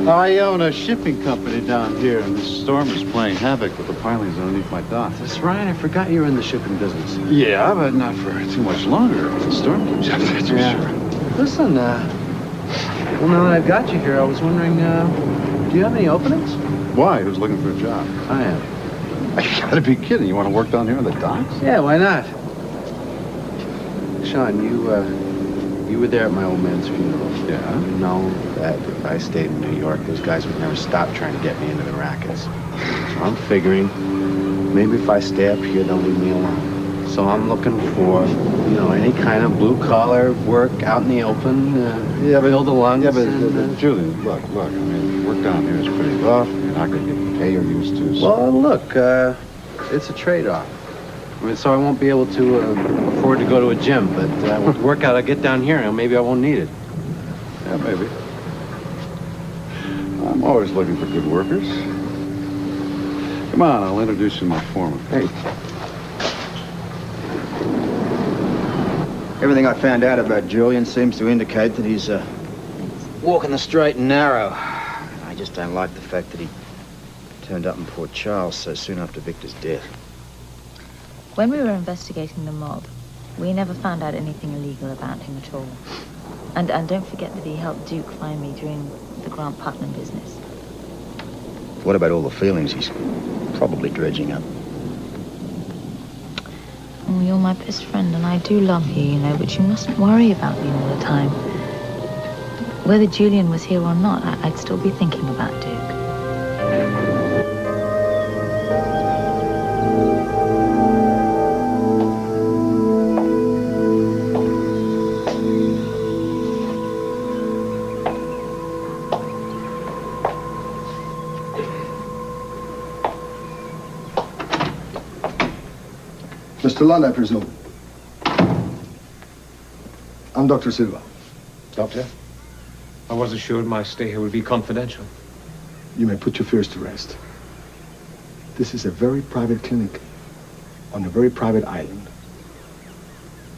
Speaker 21: I own a shipping company down here, and this storm is playing havoc with the pilings underneath my dock.
Speaker 1: That's right. I forgot you were in the shipping business.
Speaker 21: Yeah, but not for too much longer. If the storm keeps up, that's for sure.
Speaker 1: Listen, well, now that I've got you here, I was wondering, do you have any openings?
Speaker 21: Why? Who's looking for a job?
Speaker 1: I am.
Speaker 21: You gotta be kidding. You want to work down here on the docks?
Speaker 1: Yeah, why not? Sean, you were there at my old man's funeral.
Speaker 21: Yeah?
Speaker 1: You know that if I stayed in New York, those guys would never stop trying to get me into the rackets. So I'm figuring maybe if I stay up here, they'll leave me alone. So I'm looking for, any kind of blue-collar work out in the open, fill the lungs.
Speaker 21: Yeah, but Julian, look, I mean, work down here is pretty rough. You're not going to get the pay you're used to. So.
Speaker 1: Well, look, it's a trade-off. I mean, so I won't be able to afford to go to a gym, but with the workout I get down here, maybe I won't need it.
Speaker 21: Yeah, maybe. I'm always looking for good workers. Come on, I'll introduce you to my foreman.
Speaker 1: Hey.
Speaker 9: Everything I found out about Julian seems to indicate that he's walking the straight and narrow. I just don't like the fact that he turned up in Port Charles so soon after Victor's death.
Speaker 20: When we were investigating the mob, we never found out anything illegal about him at all. And don't forget that he helped Duke find me during the Grant Putnam business.
Speaker 9: What about all the feelings he's probably dredging up?
Speaker 20: Oh, you're my best friend, and I do love you, but you mustn't worry about me all the time. Whether Julian was here or not, I'd still be thinking about Duke.
Speaker 3: Mr. Lund, I presume. I'm Dr. Silva.
Speaker 2: Doctor, I was assured my stay here would be confidential.
Speaker 3: You may put your fears to rest. This is a very private clinic on a very private island.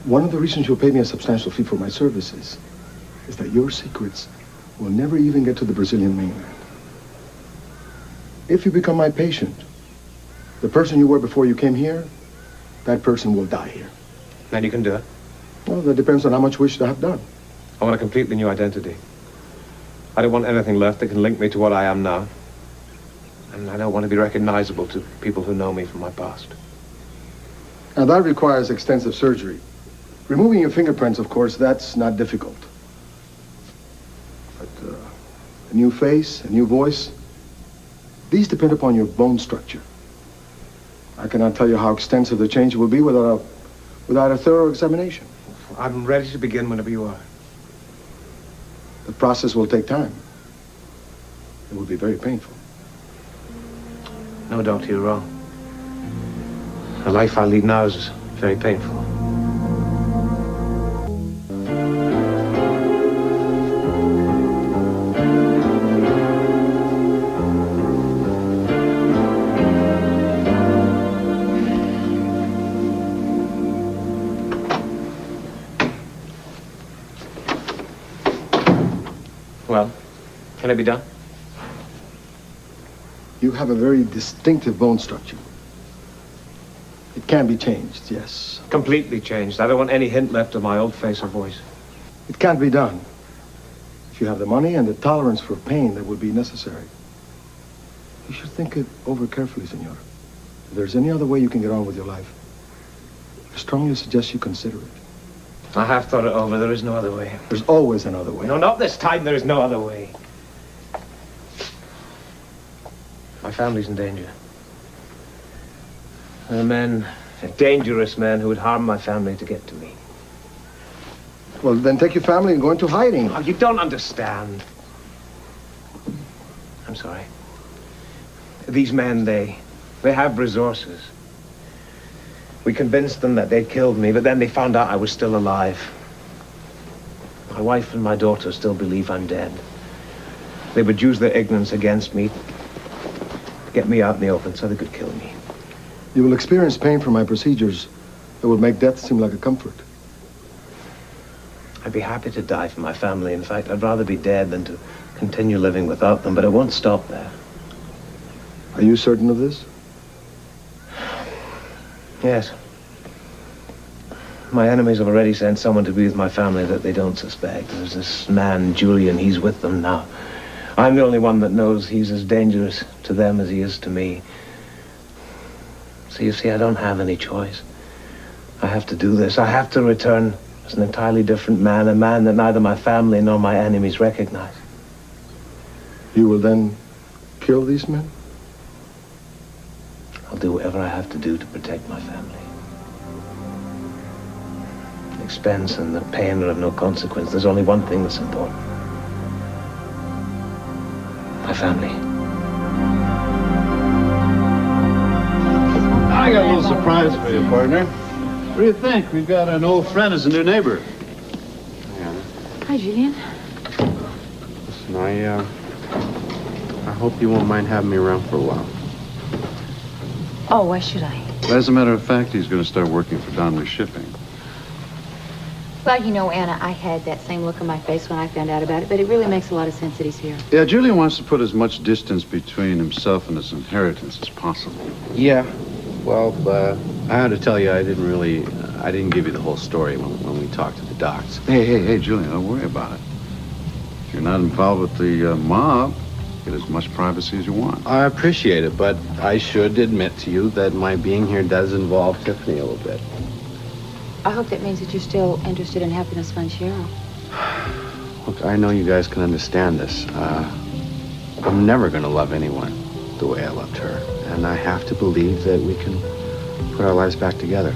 Speaker 3: One of the reasons you'll pay me a substantial fee for my services is that your secrets will never even get to the Brazilian mainland. If you become my patient, the person you were before you came here, that person will die here.
Speaker 2: And you can do it?
Speaker 3: Well, that depends on how much wish to have done.
Speaker 2: I want a completely new identity. I don't want anything left that can link me to what I am now. And I don't want to be recognizable to people who know me from my past.
Speaker 3: Now, that requires extensive surgery. Removing your fingerprints, of course, that's not difficult. But a new face, a new voice, these depend upon your bone structure. I cannot tell you how extensive the change will be without a thorough examination.
Speaker 2: I'm ready to begin whenever you are.
Speaker 3: The process will take time. It will be very painful.
Speaker 2: No, Doctor, you're wrong. The life I lead now is very painful. Well, can it be done?
Speaker 3: You have a very distinctive bone structure. It can be changed, yes.
Speaker 2: Completely changed. I don't want any hint left of my old face or voice.
Speaker 3: It can't be done. If you have the money and the tolerance for pain that would be necessary. You should think it over carefully, senor. If there's any other way you can get on with your life, I strongly suggest you consider it.
Speaker 2: I have thought it over. There is no other way.
Speaker 3: There's always another way.
Speaker 2: No, not this time. There is no other way. My family's in danger. There are men, dangerous men, who would harm my family to get to me.
Speaker 3: Well, then take your family and go into hiding.
Speaker 2: Oh, you don't understand. I'm sorry. These men, they have resources. We convinced them that they'd killed me, but then they found out I was still alive. My wife and my daughter still believe I'm dead. They would use their ignorance against me to get me out in the open so they could kill me.
Speaker 3: You will experience pain from my procedures that will make death seem like a comfort.
Speaker 2: I'd be happy to die for my family. In fact, I'd rather be dead than to continue living without them, but it won't stop there.
Speaker 3: Are you certain of this?
Speaker 2: Yes. My enemies have already sent someone to be with my family that they don't suspect. There's this man, Julian, he's with them now. I'm the only one that knows he's as dangerous to them as he is to me. So you see, I don't have any choice. I have to do this. I have to return as an entirely different man, a man that neither my family nor my enemies recognize.
Speaker 3: You will then kill these men?
Speaker 2: I'll do whatever I have to do to protect my family. The expense and the pain are of no consequence. There's only one thing that's important. My family.
Speaker 8: I got a little surprise for you, partner. What do you think? We've got an old friend as a new neighbor.
Speaker 20: Hi, Julian.
Speaker 1: Listen, I hope you won't mind having me around for a while.
Speaker 20: Oh, why should I?
Speaker 6: As a matter of fact, he's going to start working for Donnelly Shipping.
Speaker 13: Well, you know, Anna, I had that same look on my face when I found out about it, but it really makes a lot of sense that he's here.
Speaker 6: Yeah, Julian wants to put as much distance between himself and his inheritance as possible.
Speaker 1: Yeah. Well, I had to tell you, I didn't give you the whole story when we talked to the docs.
Speaker 6: Hey, Julian, don't worry about it. If you're not involved with the mob, get as much privacy as you want.
Speaker 1: I appreciate it, but I should admit to you that my being here does involve Tiffany a little bit.
Speaker 13: I hope that means that you're still interested in helping us find Cheryl.
Speaker 1: Look, I know you guys can understand this. I'm never going to love anyone the way I loved her. And I have to believe that we can put our lives back together.